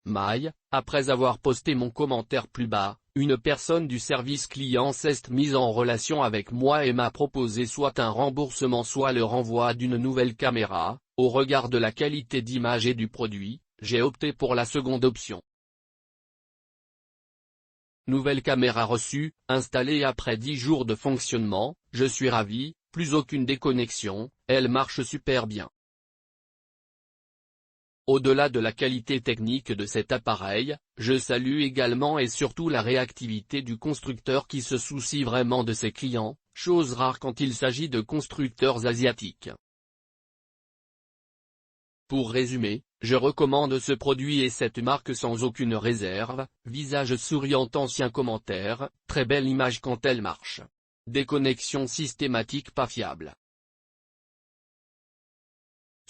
Mail, après avoir posté mon commentaire plus bas, une personne du service client s'est mise en relation avec moi et m'a proposé soit un remboursement soit le renvoi d'une nouvelle caméra. Au regard de la qualité d'image et du produit, j'ai opté pour la seconde option. Nouvelle caméra reçue, installée après 10 jours de fonctionnement, je suis ravi, plus aucune déconnexion, elle marche super bien. Au-delà de la qualité technique de cet appareil, je salue également et surtout la réactivité du constructeur qui se soucie vraiment de ses clients, chose rare quand il s'agit de constructeurs asiatiques. Pour résumer, je recommande ce produit et cette marque sans aucune réserve. Visage souriant, ancien commentaire, très belle image quand elle marche. Déconnexion systématique pas fiable.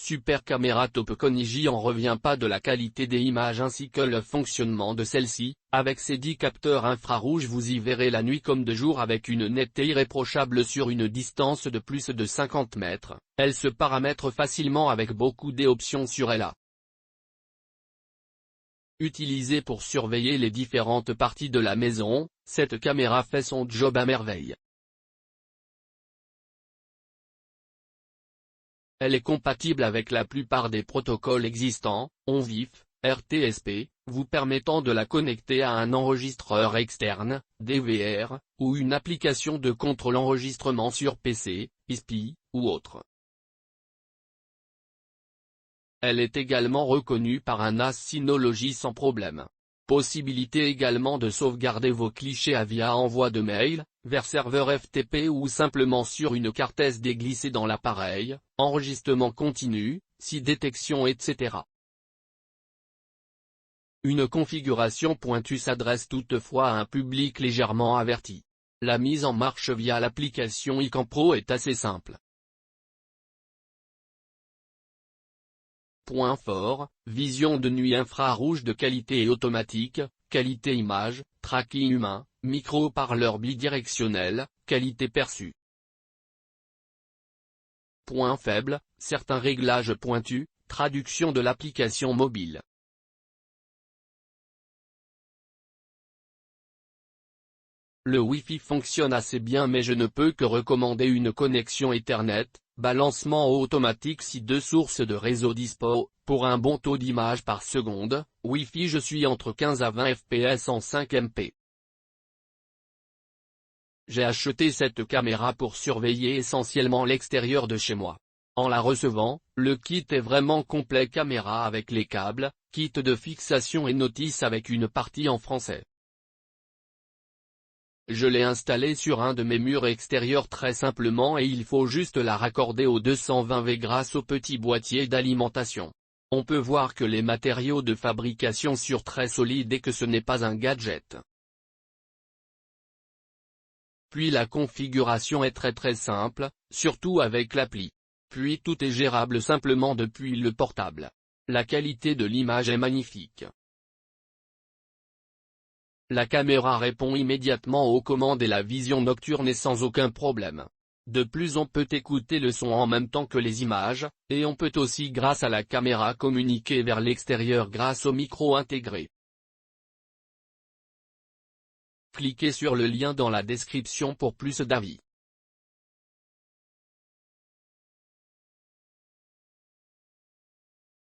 Super caméra top. Koniji en revient pas de la qualité des images ainsi que le fonctionnement de celle-ci. Avec ses 10 capteurs infrarouges vous y verrez la nuit comme de jour avec une netteté irréprochable sur une distance de plus de 50 mètres. Elle se paramètre facilement avec beaucoup d'options sur elle. Utilisée pour surveiller les différentes parties de la maison, cette caméra fait son job à merveille. Elle est compatible avec la plupart des protocoles existants, ONVIF, RTSP, vous permettant de la connecter à un enregistreur externe, DVR, ou une application de contrôle enregistrement sur PC, ISPI, ou autre. Elle est également reconnue par un NAS Synology sans problème. Possibilité également de sauvegarder vos clichés via envoi de mail, vers serveur FTP ou simplement sur une carte SD glissée dans l'appareil, enregistrement continu, si détection etc. Une configuration pointue s'adresse toutefois à un public légèrement averti. La mise en marche via l'application iCam Pro est assez simple. Point fort, vision de nuit infrarouge de qualité et automatique, qualité image, tracking humain, micro-haut-parleur bidirectionnel, qualité perçue. Point faible, certains réglages pointus, traduction de l'application mobile. Le Wi-Fi fonctionne assez bien mais je ne peux que recommander une connexion Ethernet, balancement automatique si deux sources de réseau dispo, pour un bon taux d'image par seconde. Wi-Fi je suis entre 15 à 20 fps en 5 MP. J'ai acheté cette caméra pour surveiller essentiellement l'extérieur de chez moi. En la recevant, le kit est vraiment complet, caméra avec les câbles, kit de fixation et notice avec une partie en français. Je l'ai installée sur un de mes murs extérieurs très simplement et il faut juste la raccorder au 220V grâce au petit boîtier d'alimentation. On peut voir que les matériaux de fabrication sont très solides et que ce n'est pas un gadget. Puis la configuration est très simple, surtout avec l'appli. Puis tout est gérable simplement depuis le portable. La qualité de l'image est magnifique. La caméra répond immédiatement aux commandes et la vision nocturne est sans aucun problème. De plus on peut écouter le son en même temps que les images, et on peut aussi grâce à la caméra communiquer vers l'extérieur grâce au micro intégré. Cliquez sur le lien dans la description pour plus d'avis.